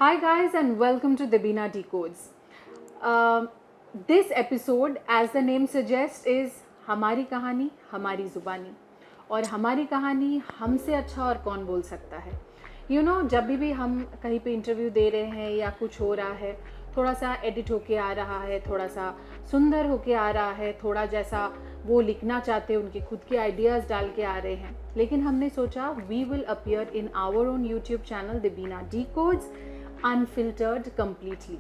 Hi guys and welcome to Debina Decodes. This episode, as the name suggests, is हमारी कहानी हमारी ज़ुबानी और हमारी कहानी हमसे अच्छा और कौन बोल सकता है. जब भी हम कहीं पे इंटरव्यू दे रहे हैं या कुछ हो रहा है, थोड़ा सा एडिट होके आ रहा है, थोड़ा सा सुंदर होके आ रहा है, थोड़ा जैसा वो लिखना चाहते हैं उनके खुद के आइडियाज़ डाल के आ रहे हैं, लेकिन हमने सोचा we will appear in our own YouTube channel Debina Decodes unfiltered completely.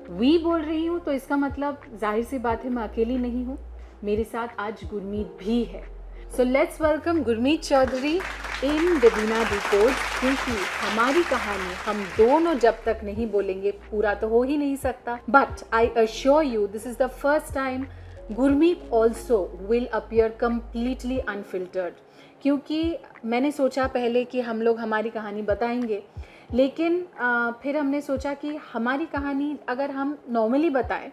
We बोल रही हूँ तो इसका मतलब जाहिर सी बात है मैं अकेली नहीं हूँ, मेरे साथ आज गुरमीत भी है. So let's welcome Gurmeet Choudhary in Debina Decodes, क्योंकि हमारी कहानी हम दोनों जब तक नहीं बोलेंगे पूरा तो हो ही नहीं सकता. But I assure you this is the first time Gurmeet also will appear completely unfiltered, क्योंकि मैंने सोचा पहले कि हम लोग हमारी कहानी बताएंगे, लेकिन फिर हमने सोचा कि हमारी कहानी अगर हम नॉर्मली बताएं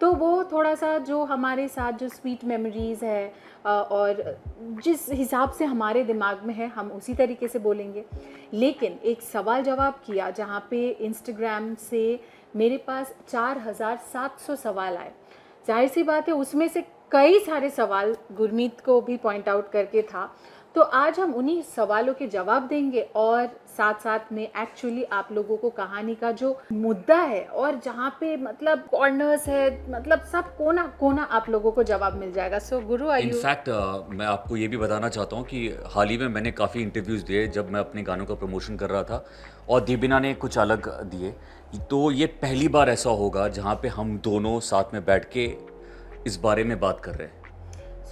तो वो थोड़ा सा जो हमारे साथ जो स्वीट मेमोरीज़ है और जिस हिसाब से हमारे दिमाग में है हम उसी तरीके से बोलेंगे. लेकिन एक सवाल जवाब किया जहाँ पे इंस्टाग्राम से मेरे पास 4700 सवाल आए. जाहिर सी बात है उसमें से कई सारे सवाल गुरमीत को भी पॉइंट आउट करके था, तो आज हम उन्हीं सवालों के जवाब देंगे और साथ साथ में एक्चुअली आप लोगों को कहानी का जो मुद्दा है और जहाँ पे मतलब कॉर्नर्स है, मतलब सब कोना कोना आप लोगों को जवाब मिल जाएगा. सो गुरु आर यू? इनफैक्ट मैं आपको ये भी बताना चाहता हूँ कि हाल ही में मैंने काफ़ी इंटरव्यूज़ दिए जब मैं अपने गानों का प्रमोशन कर रहा था, और देबीना ने कुछ अलग दिए. तो ये पहली बार ऐसा होगा जहाँ पे हम दोनों साथ में बैठ के इस बारे में बात कर रहे हैं.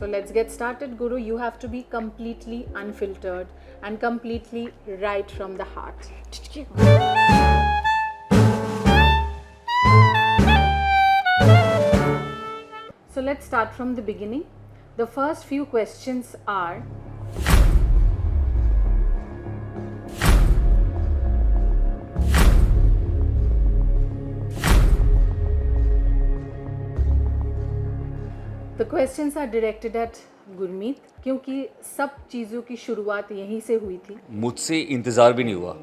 So let's get started, Guru. You have to be completely unfiltered and completely right from the heart. So let's start from the beginning. The first few questions are: The questions are directed at Gurmeet, क्योंकि सब चीज़ों की शुरुआत यहीं से हुई थी. मुझसे इंतज़ार भी नहीं हुआ.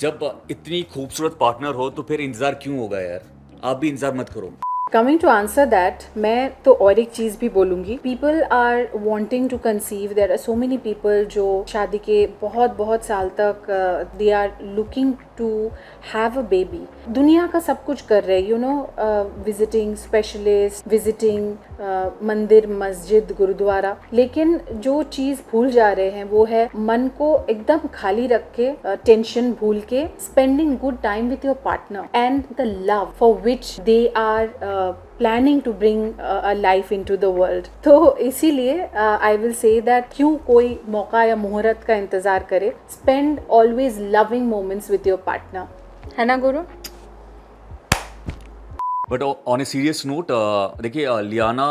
जब इतनी खूबसूरत पार्टनर हो तो फिर इंतज़ार क्यों होगा यार? आप भी इंतज़ार मत करो. कमिंग टू आंसर दैट, मैं तो और एक चीज़ भी बोलूँगी. People are wanting to conceive. There are so many people जो शादी के बहुत बहुत साल तक they are looking to have a baby. दुनिया का सब कुछ कर रहे हैं, विजिटिंग स्पेशलिस्ट, विजिटिंग मंदिर, मस्जिद, गुरुद्वारा, लेकिन जो चीज़ भूल जा रहे हैं वो है मन को एकदम खाली रख के, टेंशन भूल के, spending good time with your partner and the love for which they are planning to bring a life in to the world. तो इसीलिए आई विल से दैट क्यों कोई मौका या मुहूर्त का इंतज़ार करे. Spend always loving moments with your partner, है ना गुरु? But on a serious note, देखिए लियाना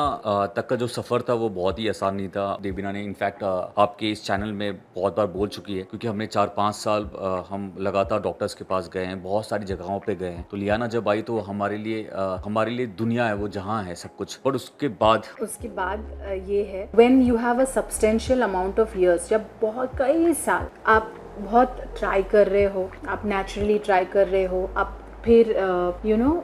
तक का जो सफ़र था वो बहुत ही आसान नहीं था. देबीना ने इनफैक्ट आपके इस चैनल में बहुत बार बोल चुकी है, क्योंकि हमने 4-5 साल हम लगातार डॉक्टर्स के पास गए हैं, बहुत सारी जगहों पे गए हैं. तो लियाना जब आई तो हमारे लिए दुनिया है, वो जहाँ है सब कुछ. और उसके बाद ये है when you have a substantial amount of years, जब बहुत कई साल आप बहुत ट्राई कर रहे हो, आप नेचुरली ट्राई कर रहे हो, आप फिर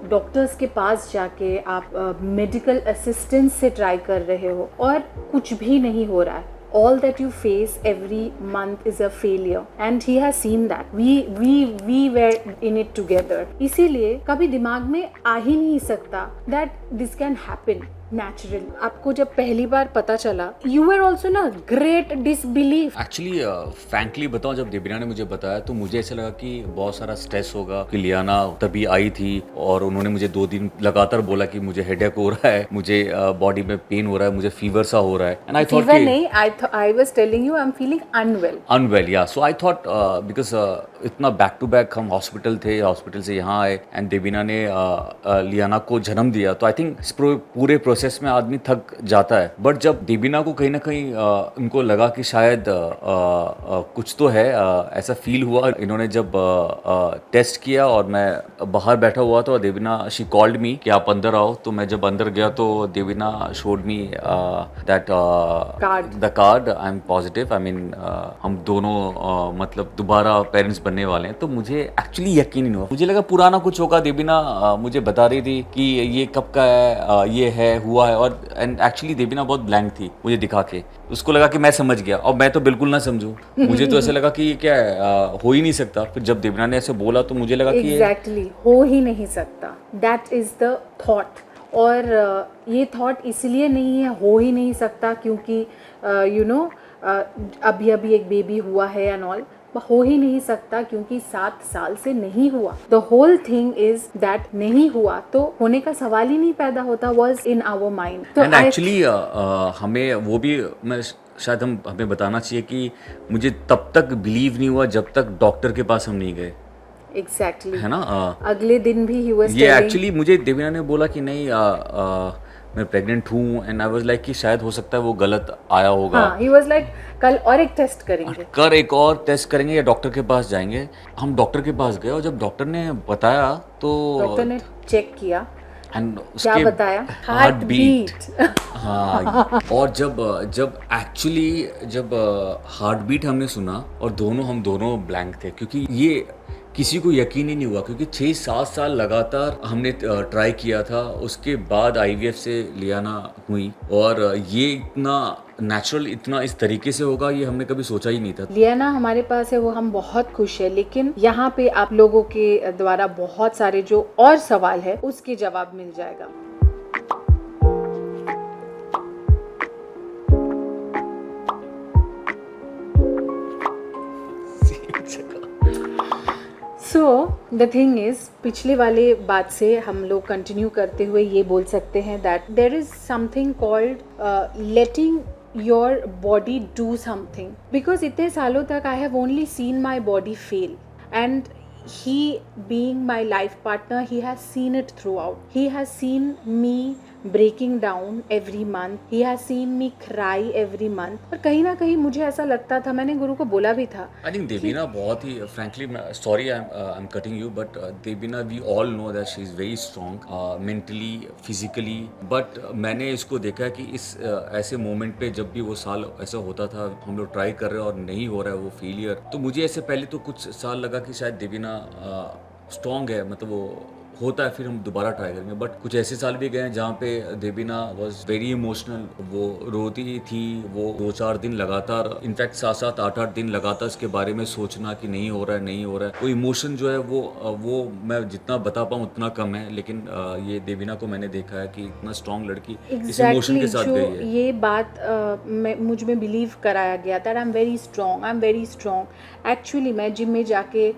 डॉक्टर्स के पास जाके आप मेडिकल असिस्टेंस से ट्राई कर रहे हो और कुछ भी नहीं हो रहा है. All that you face every month is a failure and he has seen that. We were in it together. इसीलिए कभी दिमाग में आ ही नहीं सकता that this can happen naturally. आपको जब पहली बार पता चला, you were also ना great disbelief. एक्चुअली फ्रैंकली बताऊं, जब देबीना ने मुझे बताया तो मुझे ऐसा लगा कि बहुत सारा स्ट्रेस होगा, कि लियाना तभी आई थी और उन्होंने मुझे 2 दिन लगातार बोला कि मुझे हेडेक हो रहा है, मुझे बॉडी में पेन हो रहा है, मुझे फीवर सा हो रहा है. एंड आई थॉट फीवर नहीं, I was telling you I'm feeling unwell. या सो आई थॉट बिकॉज इतना बैक टू बैक हम हॉस्पिटल थे, हॉस्पिटल से यहाँ आए एंड देबीना ने लियाना को जन्म दिया, तो आई थिंक इस पूरे प्रोसेस में आदमी थक जाता है। बट जब देबीना को कहीं ना कहीं उनको लगा कि शायद कुछ तो है, ऐसा फील हुआ, इन्होंने जब टेस्ट किया और मैं बाहर बैठा हुआ था और देबीना शी कॉल्ड मी कि आप अंदर आओ। तो मैं जब अंदर गया तो Debina showed me that the card, I am positive, I mean हम दोनों मतलब दोबारा पेरेंट्स बनने वाले हैं। तो मुझे एक्चुअली यकीन नहीं हुआ, मुझे लगा पुराना कुछ होगा। देबीना मुझे बता रही थी कि ये कब का है, ये है, हुआ है, और एंड एक्चुअली देबीना बहुत ब्लैंक थी मुझे दिखा के। उसको लगा कि मैं समझ गया और मैं तो बिल्कुल ना समझूं। मुझे तो ऐसा लगा कि ये क्या है, हो ही नहीं सकता। फिर जब देबीना ने ऐसे बोला तो मुझे लगा कि एग्जैक्टली हो ही नहीं सकता, दैट इज द थॉट। और ये थॉट इसलिए नहीं है हो ही नहीं सकता क्योंकि यू नो अभी अभी एक बेबी हुआ है एंड ऑल, हो ही नहीं सकता क्योंकि 7 साल से नहीं हुआ। The whole thing is that नहीं हुआ तो होने का सवाल ही नहीं पैदा होता, वॉज इन आवर माइंड। तो एंड एक्चुअली हमें वो भी मैं शायद हमें बताना चाहिए कि मुझे तब तक बिलीव नहीं हुआ जब तक डॉक्टर के पास हम नहीं गए। एग्जैक्टली है ना, अगले दिन भी he was ये telling- एक्चुअली मुझे देबीना ने बोला कि नहीं मैं प्रेग्नेंट हूँ, एंड आई वाज लाइक कि शायद हो सकता है वो गलत आया होगा। हाँ, he was like कल और एक टेस्ट करेंगे, कर एक और टेस्ट करेंगे या डॉक्टर के पास जाएंगे। हम डॉक्टर के पास गए और जब डॉक्टर ने बताया तो डॉक्टर ने चेक किया, एंड क्या उसके बताया? Heart beat. हाँ, और जब एक्चुअली जब हार्ट बीट हमने सुना और हम दोनों ब्लैंक थे, क्योंकि ये किसी को यकीन ही नहीं हुआ, क्योंकि 6-7 साल लगातार हमने ट्राई किया था। उसके बाद आईवीएफ से लियाना हुई और ये इतना नेचुरल, इतना इस तरीके से होगा ये हमने कभी सोचा ही नहीं था। लियाना हमारे पास है, वो हम बहुत खुश है, लेकिन यहाँ पे आप लोगों के द्वारा बहुत सारे जो और सवाल है उसके जवाब मिल जाएगा। सो द थिंग इज, पिछले वाले बात से हम लोग कंटिन्यू करते हुए ये बोल सकते हैं that there is something called letting your body do something, because इतने सालों तक I have only seen my body fail, and he being my life partner, he has seen it throughout. He has seen me breaking down every month. He has seen me cry every month. और कहीं ना कहीं मुझे ऐसा लगता था, मैंने गुरु को बोला भी था। I think देबीना बहुत ही frankly, sorry I'm cutting you, but Debina we all know that she is very strong mentally, physically, but मैंने इसको देखा है कि इस ऐसे मोमेंट पे जब भी वो साल ऐसा होता था, हम लोग ट्राई कर रहे हैं और नहीं हो रहा है वो फेलियर, तो मुझे ऐसे पहले तो कुछ साल लगा कि शायद देबीना स्ट्रॉन्ग है, मतलब वो होता है, फिर हम दोबारा ट्राई करेंगे। बट कुछ ऐसे साल भी गए जहाँ पे देबीना वॉज वेरी इमोशनल, वो रोती थी, वो 2-4 दिन लगातार, इनफैक्ट 7-7, 8-8 दिन लगातार इसके बारे में सोचना कि नहीं हो रहा है, नहीं हो रहा है। वो इमोशन जो है वो मैं जितना बता पाऊँ उतना कम है, लेकिन ये देबीना को मैंने देखा है कि इतना स्ट्रॉन्ग लड़की इस इमोशन के साथ गई है। ये बात मुझ में बिलीव कराया गया था, I am very strong, I am very strong. Actually मैं जिम में जाके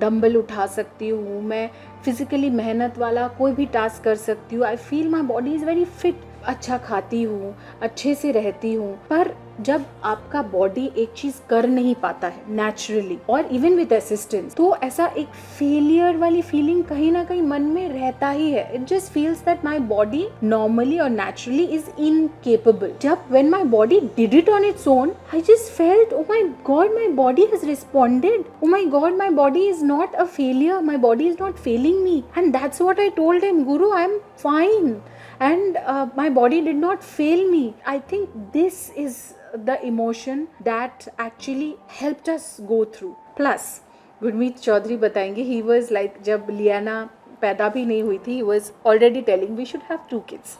डंबल उठा सकती हूँ, मैं फिज़िकली मेहनत वाला कोई भी टास्क कर सकती हूँ, I feel my body is very fit, अच्छा खाती हूँ, अच्छे से रहती हूँ। पर जब आपका बॉडी एक चीज़ कर नहीं पाता है नेचुरली और इवन विद असिस्टेंस, तो ऐसा एक फेलियर वाली फीलिंग कहीं ना कहीं मन में रहता ही है। It just feels that my body normally और नेचुरली इज इनकेपेबल। जब when my body did it on its own, I just felt, oh my God, my body has responded, oh my God, my body is not a failure, my body is not failing me, and that's what I told him, Guru, I am fine, and my body did not fail me. I think this is the emotion that actually helped us go through. Plus Gurmeet Choudhary बताएंगे, he was like जब लियाना पैदा भी नहीं हुई थी, he was already telling we should have 2 kids,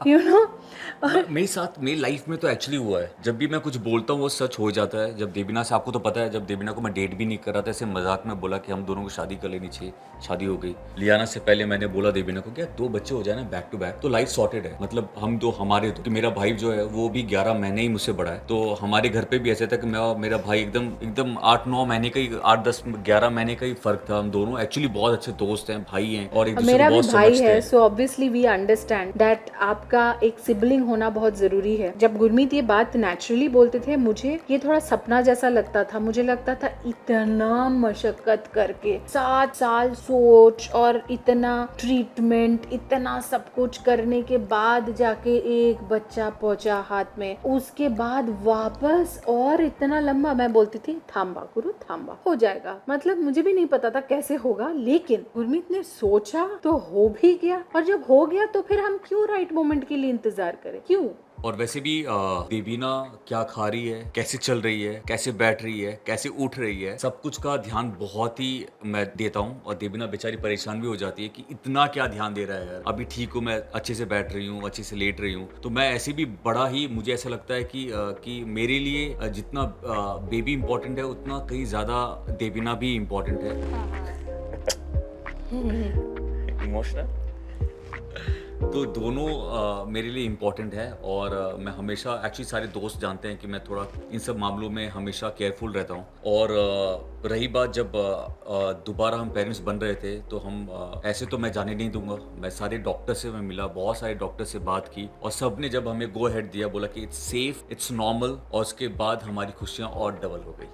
you know. मेरे साथ मेरी लाइफ में तो एक्चुअली हुआ है, जब भी मैं कुछ बोलता हूँ वो सच हो जाता है। जब देबीना से, आपको तो पता है, जब देबीना को मैं डेट भी नहीं कर रहा था, ऐसे मजाक में बोला कि हम दोनों को शादी कर लेनी चाहिए, शादी हो गई। लियाना से पहले मैंने बोला देबीना को, क्या 2 बच्चे हो जाए ना बैक टू बैक तो लाइफ सॉर्टेड है, मतलब हम तो हमारे तो मेरा भाई जो है वो भी 11 महीने ही मुझसे बड़ा है, तो हमारे घर पे भी ऐसे था कि मेरा भाई एकदम 8-9 महीने का ही, 8-10-11 महीने का ही फर्क था। हम दोनों एक्चुअली बहुत अच्छे दोस्त हैं, भाई हैं, और एक दूसरे मेरा को भी बहुत भाई समझते है, हैं। So obviously we understand that आपका एक सिबलिंग होना बहुत जरूरी है। जब गुरमीत ये बात नेचुरली बोलते थे, मुझे ये थोड़ा सपना जैसा लगता था। मुझे लगता था इतना मशक्कत करके 7 साल सोच और इतना ट्रीटमेंट, इतना सब कुछ करने के बाद जाके एक बच्चा पहुंचा हाथ में, उसके बाद वापस और इतना लंबा। मैं बोलती थी थांबा गुरु थांबा, हो जाएगा। मतलब मुझे भी नहीं पता था कैसे होगा, लेकिन गुरमीत ने सोचा तो हो भी गया। और जब हो गया तो फिर हम क्यों राइट मोमेंट के लिए इंतजार करें, क्यों? और वैसे भी देवीना क्या खा रही है, कैसे चल रही है, कैसे बैठ रही है, कैसे उठ रही है, सब कुछ का ध्यान बहुत ही मैं देता हूँ। और देवीना बेचारी परेशान भी हो जाती है कि इतना क्या ध्यान दे रहा है यार, अभी ठीक हूँ, मैं अच्छे से बैठ रही हूँ, अच्छे से लेट रही हूँ। तो मैं ऐसे भी बड़ा ही, मुझे ऐसा लगता है कि मेरे लिए जितना बेबी इम्पोर्टेंट है, उतना कहीं ज़्यादा देवीना भी इम्पोर्टेंट है। इमोशनल। तो दोनों मेरे लिए इम्पोर्टेंट है। और मैं हमेशा, एक्चुअली सारे दोस्त जानते हैं कि मैं थोड़ा इन सब मामलों में हमेशा केयरफुल रहता हूँ। और रही बात जब दोबारा हम पेरेंट्स बन रहे थे, तो हम ऐसे तो मैं जाने नहीं दूंगा। मैं सारे डॉक्टर से मैं मिला, बहुत सारे डॉक्टर से बात की, और सब ने जब हमें गो अहेड दिया, बोला कि इट्स सेफ, इट्स नॉर्मल, और उसके बाद हमारी खुशियाँ और डबल हो गई।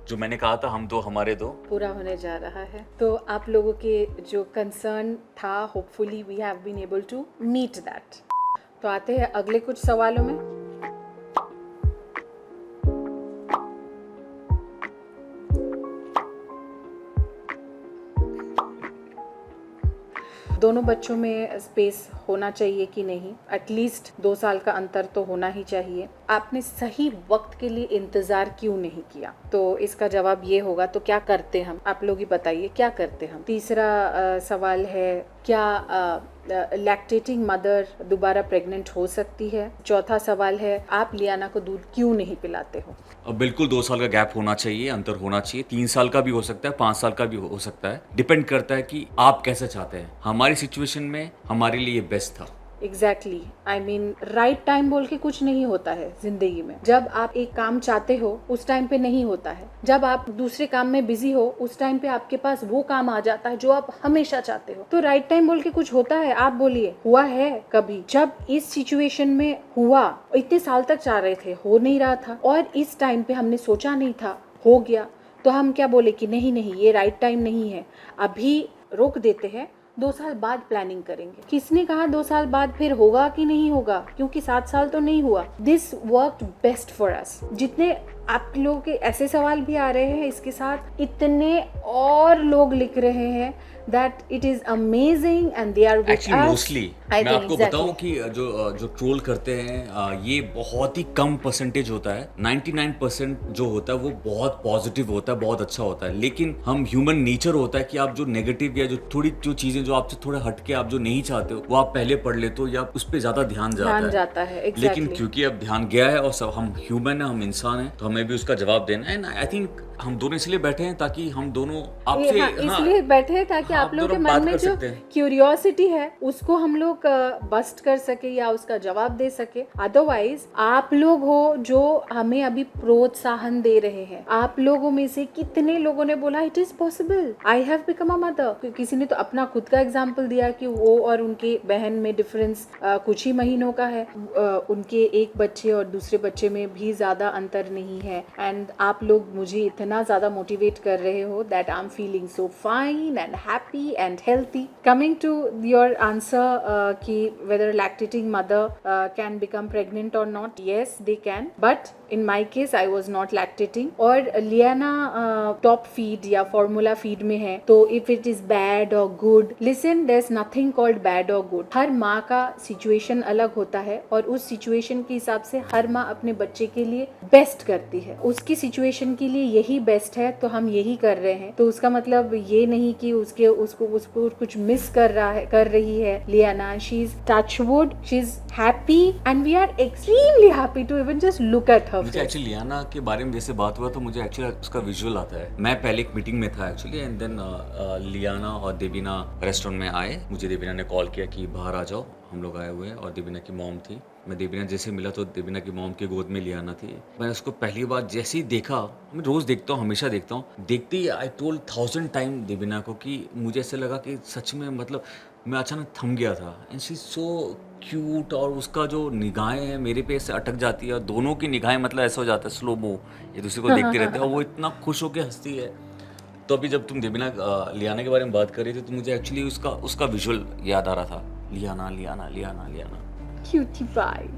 जो मैंने कहा था, हम दो हमारे दो पूरा होने जा रहा है। तो आप लोगों के जो कंसर्न था, hopefully we have been able to meet that. तो आते हैं अगले कुछ सवालों में। दोनों बच्चों में स्पेस होना चाहिए कि नहीं? एटलीस्ट 2 साल का अंतर तो होना ही चाहिए। आपने सही वक्त के लिए इंतजार क्यों नहीं किया? तो इसका जवाब ये होगा, तो क्या करते हम? आप लोग ही बताइए, क्या करते हम? तीसरा सवाल है, क्या लैक्टेटिंग मदर दोबारा प्रेग्नेंट हो सकती है? चौथा सवाल है, आप लियाना को दूध क्यों नहीं पिलाते हो? अब बिल्कुल 2 साल का गैप होना चाहिए, अंतर होना चाहिए। 3 साल का भी हो सकता है, 5 साल का भी हो सकता है। डिपेंड करता है कि आप कैसे चाहते हैं। हमारी सिचुएशन में हमारे लिए बेस्ट था। Exactly, I mean right time बोल के कुछ नहीं होता है जिंदगी में। जब आप एक काम चाहते हो उस टाइम पे नहीं होता है। जब आप दूसरे काम में बिजी हो उस टाइम पे आपके पास वो काम आ जाता है जो आप हमेशा चाहते हो। तो राइट टाइम बोल के कुछ होता है? आप बोलिए, हुआ है कभी? जब इस सिचुएशन में हुआ, इतने साल तक चाह रहे थे, हो नहीं रहा था, और इस टाइम पे हमने सोचा नहीं था, हो गया, तो हम क्या बोले कि नहीं नहीं, ये राइट टाइम नहीं है, अभी रोक देते हैं, 2 साल बाद प्लानिंग करेंगे। किसने कहा 2 साल बाद फिर होगा कि नहीं होगा? क्योंकि 7 साल तो नहीं हुआ। This worked best for us. जितने आप लोगों के ऐसे सवाल भी आ रहे हैं, इसके साथ इतने और लोग लिख रहे हैं that it is amazing and they are with actually us. Mostly I मैं think आपको exactly. बताऊं कि जो ट्रोल करते हैं, ये बहुत ही कम परसेंटेज होता है। 99% जो होता है वो बहुत पॉजिटिव होता है, बहुत अच्छा होता है। लेकिन हम ह्यूमन नेचर होता है कि आप जो नेगेटिव या जो चीजें जो आपसे थोड़ा हटके आप जो नहीं चाहते हो, वो आप पहले पढ़ लेते हो, या उस पर ज्यादा ध्यान जाता है exactly. लेकिन क्योंकि अब ध्यान गया है, और सब हम ह्यूमन है, हम इंसान हैं, तो हमें भी उसका जवाब देना है। एंड आई थिंक हम दोनों इसलिए बैठे हैं ताकि हम दोनों आपसे इसलिए बैठे हैं ताकि आप लोगों के मन में जो क्यूरियोसिटी है उसको हम लोग बस्ट कर सके या उसका जवाब दे सके। अदरवाइज आप लोग हो जो हमें अभी प्रोत्साहन दे रहे हैं। आप लोगों में से कितने लोगों ने बोला it is possible, I have become a mother. किसी ने तो अपना खुद का एग्जाम्पल दिया कि वो और उनके बहन में डिफरेंस कुछ ही महीनों का है, उनके एक बच्चे और दूसरे बच्चे में भी ज्यादा अंतर नहीं है। एंड आप लोग मुझे इतना ज्यादा मोटिवेट कर रहे हो that I am feeling so fine and happy and healthy. Coming to your answer कि whether lactating mother can become pregnant or not, yes they can, but in my case I was not lactating. और लियाना top feed या formula feed में है, तो if it is bad or good, listen, there's nothing called bad or good. हर माँ का situation अलग होता है और उस situation के हिसाब से हर माँ अपने बच्चे के लिए बेस्ट करती है। उसकी situation के लिए यही बेस्ट है तो हम यही कर रहे हैं। तो उसका मतलब ये नहीं कि उसको कुछ मिस कर रही है Lianna. She is touch wood, she is happy and we are extremely happy to even just look at her. मुझे एक्चुअली लियाना के बारे में जैसे बात हुआ तो मुझे एक्चुअली उसका विजुअल आता है। मैं पहले एक मीटिंग में था एक्चुअली, एंड देन लियाना और देवीना रेस्टोरेंट में आए। मुझे देवीना ने कॉल किया कि बाहर आ जाओ, हम लोग आए हुए हैं और देवीना की मॉम थी। मैं देवीना जैसे मिला तो देवीना की मॉम की गोद में लियाना थी। मैंने उसको पहली बार जैसे ही देखा, मैं रोज़ देखता हूँ, हमेशा देखता हूँ, देखते ही आई टोल्ड 1000 टाइम देवीना को कि मुझे ऐसा लगा कि सच में मतलब मैं अचानक थम गया था। And she is so cute और उसका जो निगाहें हैं मेरे पे ऐसे अटक जाती है और दोनों की निगाहें मतलब ऐसा हो जाता है स्लो मो, एक दूसरे को देखते रहते हैं और वो इतना खुश होकर हंसती है। तो अभी जब तुम देवीना लियाना के बारे में बात कर रही थी तो मुझे एक्चुअली उसका विजुअल याद आ रहा था, लियाना लियाना लियाना लियाना। Cutie pie.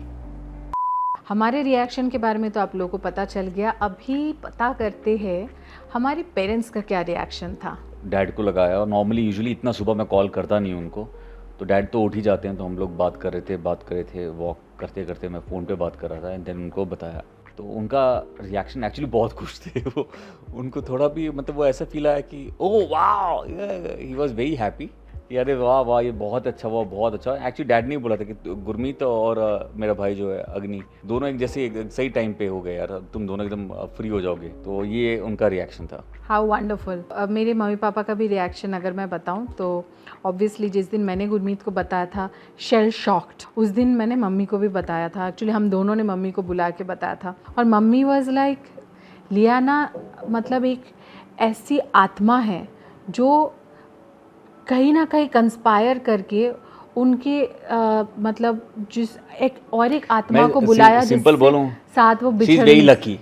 हमारे रिएक्शन के बारे में तो आप लोगों को पता चल गया। अभी पता करते हैं हमारे पेरेंट्स का क्या रिएक्शन था। डैड को लगाया और नॉर्मली यूजुअली इतना सुबह मैं कॉल करता नहीं हूँ उनको, तो डैड तो उठ ही जाते हैं, तो हम लोग बात कर रहे थे वॉक करते करते, मैं फ़ोन पे बात कर रहा था एंड देन उनको बताया। तो उनका रिएक्शन एक्चुअली बहुत खुश थे वो, उनको थोड़ा भी मतलब वो ऐसा फील आया कि ओह वाह, ही वाज वेरी हैप्पी कि अरे वाह वाह ये बहुत अच्छा हुआ, बहुत अच्छा। एक्चुअली डैड ने बोला था कि गुरमीत और मेरा भाई जो है अग्नि दोनों एक जैसे एक सही टाइम पे हो गए यार, तुम दोनों एकदम फ्री हो जाओगे, तो ये उनका रिएक्शन था। How wonderful. मेरे मम्मी पापा का भी रिएक्शन अगर मैं बताऊं तो ऑब्वियसली जिस दिन मैंने गुरमीत को बताया था शेल शॉक्ड, उस दिन मैंने मम्मी को भी बताया था। एक्चुअली हम दोनों ने मम्मी को बुला के बताया था और मम्मी वाज लाइक लियाना मतलब एक ऐसी आत्मा है जो कहीं ना कहीं कंस्पायर करके उनके मतलब जिस एक आत्मा को बुलाया सिंपल बोलूं, साथ वो शी इज बिछड़ वेरी नहीं। लकी।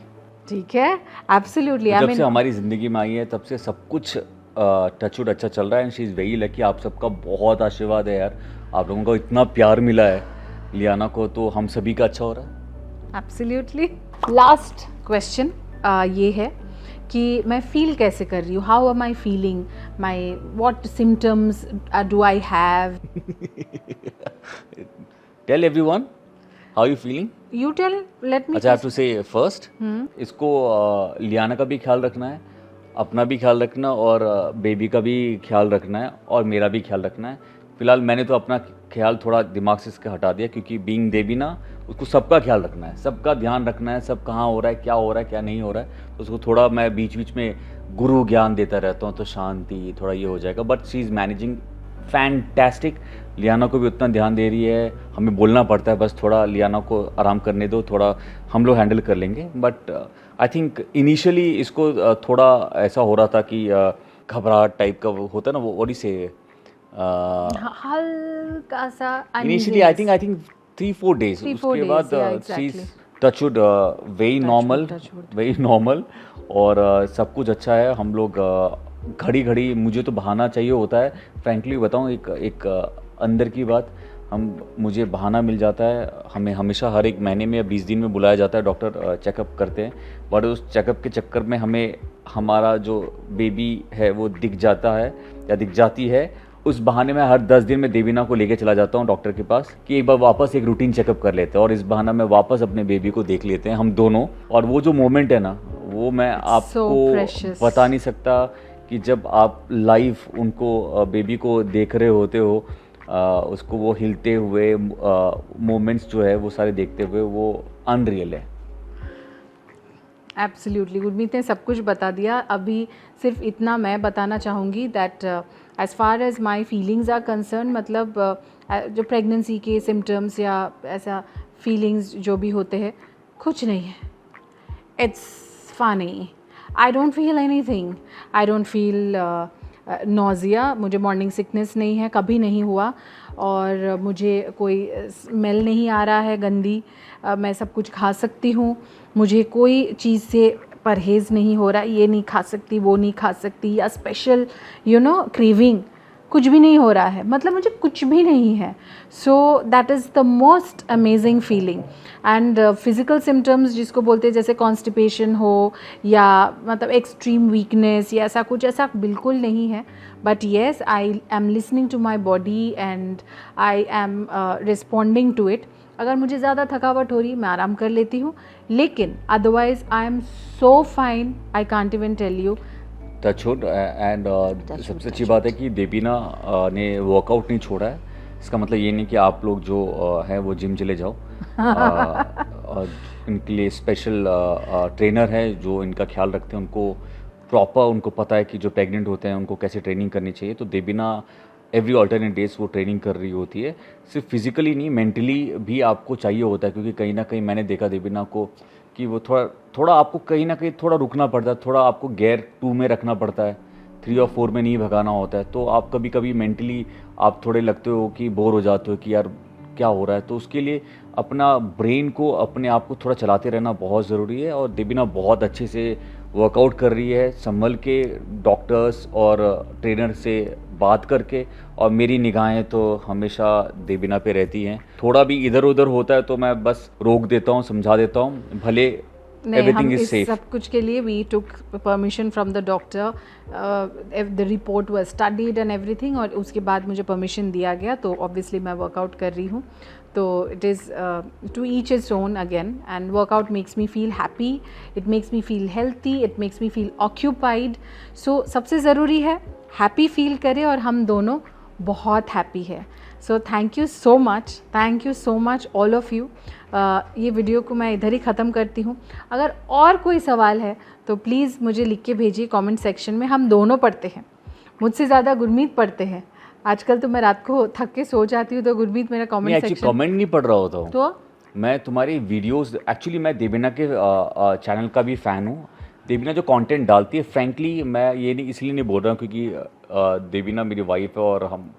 ठीक है, एब्सोल्युटली। जब से हमारी ज़िंदगी में आई है तब से सब कुछ टचवुड अच्छा चल रहा है and she is very lucky. आप सबका बहुत आशीर्वाद है यार, आप लोगों को इतना प्यार मिला है लियाना को, तो हम सभी का अच्छा हो रहा है। एब्सोल्युटली। लास्ट क्वेश्चन ये है कि मैं फील कैसे कर रही हूँ, how am I feeling, my what symptoms do I have. Tell everyone how you feeling. You tell, let me. अच्छा, I have to say first, इसको लियाना का भी ख्याल रखना है, अपना भी ख्याल रखना और बेबी का भी ख्याल रखना है और मेरा भी ख्याल रखना है। फिलहाल मैंने तो अपना ख्याल थोड़ा दिमाग से इसका हटा दिया क्योंकि बीइंग देवी ना, उसको सबका ख्याल रखना है, सबका ध्यान रखना है, सब कहाँ हो रहा है, क्या हो रहा है, क्या नहीं हो रहा है, तो उसको थोड़ा मैं बीच बीच में गुरु ज्ञान देता रहता हूँ, तो शांति थोड़ा ये हो जाएगा। But she is managing fantastic. Lianna को भी उतना ध्यान दे रही है, हमें बोलना पड़ता है बस थोड़ा लियाना को आराम करने दो, थोड़ा हम लोग हैंडल कर लेंगे। बट आई थिंक इनिशियली इसको थोड़ा ऐसा हो रहा था कि घबराहट टाइप का वो होता है ना, वो और से हल्का सा इनिशियली आई थिंक 3-4 डेज, उसके बाद she is touchwood very normal और सब कुछ अच्छा है। हम लोग घड़ी घड़ी मुझे तो बहाना चाहिए होता है, फ्रैंकली बताऊं, एक अंदर की बात, मुझे बहाना मिल जाता है। हमें हमेशा हर एक महीने में या 20 दिन में बुलाया जाता है, डॉक्टर चेकअप करते हैं, बट उस चेकअप के चक्कर में हमें हमारा जो बेबी है वो दिख जाता है या दिख जाती है। उस बहाने में हर 10 दिन में देवीना को लेके चला जाता हूँ डॉक्टर के पास कि एक बार वापस एक रूटीन चेकअप कर लेते हैं और इस बहाना में वापस अपने बेबी को देख लेते हैं हम दोनों। और वो जो मोमेंट है ना, वो मैं आपको बता नहीं सकता कि जब आप लाइव उनको बेबी को देख रहे होते हो, उसको वो हिलते हुए मोमेंट्स जो है वो सारे देखते हुए, वो अनरियल है। एब्सोल्युटली, गुरमीत ने सब कुछ बता दिया। अभी सिर्फ इतना मैं बताना चाहूँगी that as far as my feelings are concern, मतलब जो प्रेगनेंसी के सिम्टम्स या ऐसा फीलिंग्स जो भी होते हैं, कुछ नहीं है, it's funny. I don't feel anything, I don't feel nausea, मुझे मॉर्निंग सिकनेस नहीं है, कभी नहीं हुआ, और मुझे कोई स्मेल नहीं आ रहा है गंदी। मैं सब कुछ खा सकती हूँ, मुझे कोई चीज़ से परहेज़ नहीं हो रहा, ये नहीं खा सकती, वो नहीं खा सकती, या स्पेशल क्रेविंग, कुछ भी नहीं हो रहा है, मतलब मुझे कुछ भी नहीं है। So that is the most amazing feeling. And physical symptoms जिसको बोलते हैं, जैसे कॉन्स्टिपेशन हो या मतलब एक्सट्रीम वीकनेस या ऐसा कुछ, ऐसा बिल्कुल नहीं है। But yes, I am listening to my body and I am responding to it. अगर मुझे ज़्यादा थकावट हो रही, मैं आराम कर लेती हूँ, लेकिन otherwise I am so fine, I can't even tell you. Touchwood. And सबसे अच्छी बात है कि देवीना ने वर्कआउट नहीं छोड़ा है। इसका मतलब ये नहीं कि आप लोग जो हैं वो जिम चले जाओ। इनके लिए स्पेशल ट्रेनर है जो इनका ख्याल रखते हैं, उनको प्रॉपर उनको पता है कि जो प्रेग्नेंट होते हैं उनको कैसे ट्रेनिंग करनी चाहिए। तो देवीना एवरी ऑल्टरनेट डेज वो ट्रेनिंग कर रही होती है। सिर्फ फिजिकली नहीं, मेंटली भी आपको चाहिए होता है, क्योंकि कहीं ना कहीं मैंने देखा देवीना को कि वो थोड़ा थोड़ा आपको कहीं ना कहीं थोड़ा रुकना पड़ता है, थोड़ा आपको गियर 2 में रखना पड़ता है, 3 और 4 में नहीं भगाना होता है। तो आप कभी कभी मेंटली आप थोड़े लगते हो कि बोर हो जाते हो कि यार क्या हो रहा है। तो उसके लिए अपना ब्रेन को, अपने आप को थोड़ा चलाते रहना बहुत ज़रूरी है। और देवीना बहुत अच्छे से वर्कआउट कर रही है, संभल के डॉक्टर्स और ट्रेनर से बात करके। और मेरी निगाहें तो हमेशा देवीना पे रहती हैं। थोड़ा भी इधर उधर होता है तो मैं बस रोक देता हूँ, समझा देता हूँ, भले नहीं, हम एवरीथिंग इज इस सेफ। सब कुछ के लिए we took permission from the doctor, the report was studied and everything, और उसके बाद मुझे परमिशन दिया गया, तो ऑब्वियसली मैं वर्कआउट कर रही हूँ। तो it is to each is own again, and workout makes me feel happy, it makes me feel healthy, it makes me feel occupied. So सबसे ज़रूरी है हैप्पी फील करें, और हम दोनों बहुत हैप्पी है। So thank you so much all of you. ये वीडियो को मैं इधर ही ख़त्म करती हूँ। अगर और कोई सवाल है तो प्लीज़ मुझे लिख के भेजिए कमेंट सेक्शन में। हम दोनों पढ़ते हैं, मुझसे ज़्यादा गुरमीत पढ़ते हैं। आजकल तो मैं रात को थक के सो जाती हूँ, तो गुरमीत मेरा कमेंट एक्चुअली सेक्शन कमेंट नहीं पढ़ रहा होता हूँ तो मैं तुम्हारी वीडियोस। एक्चुअली मैं देवीना के चैनल का भी फ़ैन हूँ। देवीना जो कंटेंट डालती है, फ्रैंकली मैं ये नहीं इसलिए नहीं बोल रहा हूँ क्योंकि देवीना मेरी वाइफ है और हम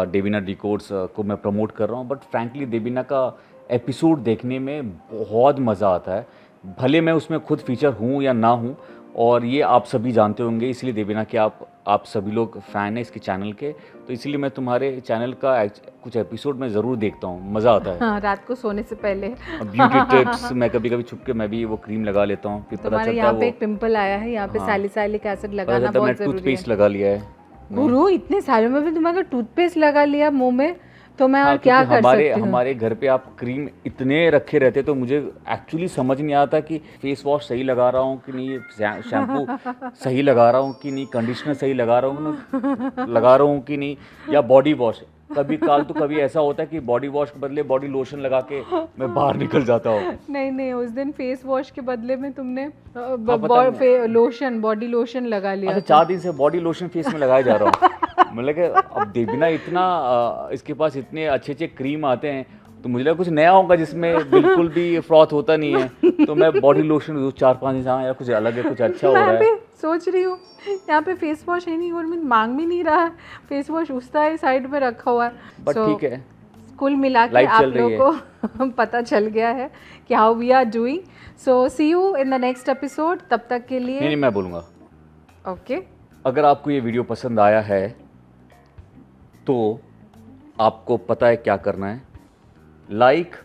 देवीना डिकोड्स को मैं प्रमोट कर रहा हूँ। बट फ्रैंकली देवीना का एपिसोड देखने में बहुत मज़ा आता है, भले मैं उसमें खुद फीचर हूँ या ना हूँ। और ये आप सभी जानते होंगे, इसलिए देवीना के आप सभी लोग फ़ैन हैं इसके चैनल के, तो इसलिए मैं तुम्हारे चैनल का कुछ एपिसोड में ज़रूर देखता हूँ, मज़ा आता है। हाँ, रात को सोने से पहले। ब्यूटी टिप्स मैं कभी कभी छुप के मैं भी वो क्रीम लगा लेता हूँ, फिर पता तुम्हारे चलता यहाँ है पे वो एक पिंपल आया है, यहाँ पे हाँ। सैलिसाइलिक एसिड पता लगाना चलता है बहुत मैंने ज़रूरी है। टूथपेस्ट लगा लिया है। गुरु, इतने सालों में भी तुम्हारा टूथपेस्ट लगा लिया मुंह में, तो मैं और क्या क्योंकि कर सकती हूँ। हमारे घर पे आप क्रीम इतने रखे रहते, तो मुझे एक्चुअली समझ नहीं आता कि फेस वॉश सही लगा रहा हूँ कि नहीं, शैम्पू सही लगा रहा हूँ कि नहीं, कंडीशनर सही लगा रहा हूँ कि नहीं, या बॉडी वॉश। कभी ऐसा होता है कि बॉडी वॉश के बदले बॉडी लोशन लगा के मैं बाहर निकल जाता हूँ। नहीं, उस दिन फेस वॉश के बदले में तुमने बॉडी लोशन लगा लिया। अच्छा, 4 दिन से बॉडी लोशन फेस में लगाया जा रहा हूँ। मतलब कि अब देवीना इतना इसके पास इतने अच्छे अच्छे क्रीम आते हैं, तो मुझे लगा कुछ नया होगा जिसमें बिल्कुल भी फ्रॉथ होता नहीं है। तो मैं बॉडी लोशन 4-5 दिन से, हाँ यार कुछ अलग है, कुछ अच्छा हो रहा है। सोच रही हूँ यहाँ पे फेस वॉश है नहीं, गुरमीत मांग भी नहीं रहा, फेस वॉश उसका है साइड में रखा हुआ है। बट ठीक है, कुल मिला के आप लोगों को पता चल गया है कि how we are doing. So see you in the next episode. तब तक के लिए नहीं मैं बोलूँगा, ओके। अगर आपको ये वीडियो पसंद आया है तो आपको पता है क्या करना है, like,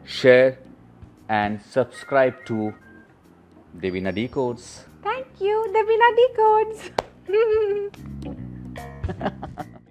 share and subscribe to Devina decodes. Thank you Devina डिकोड्स।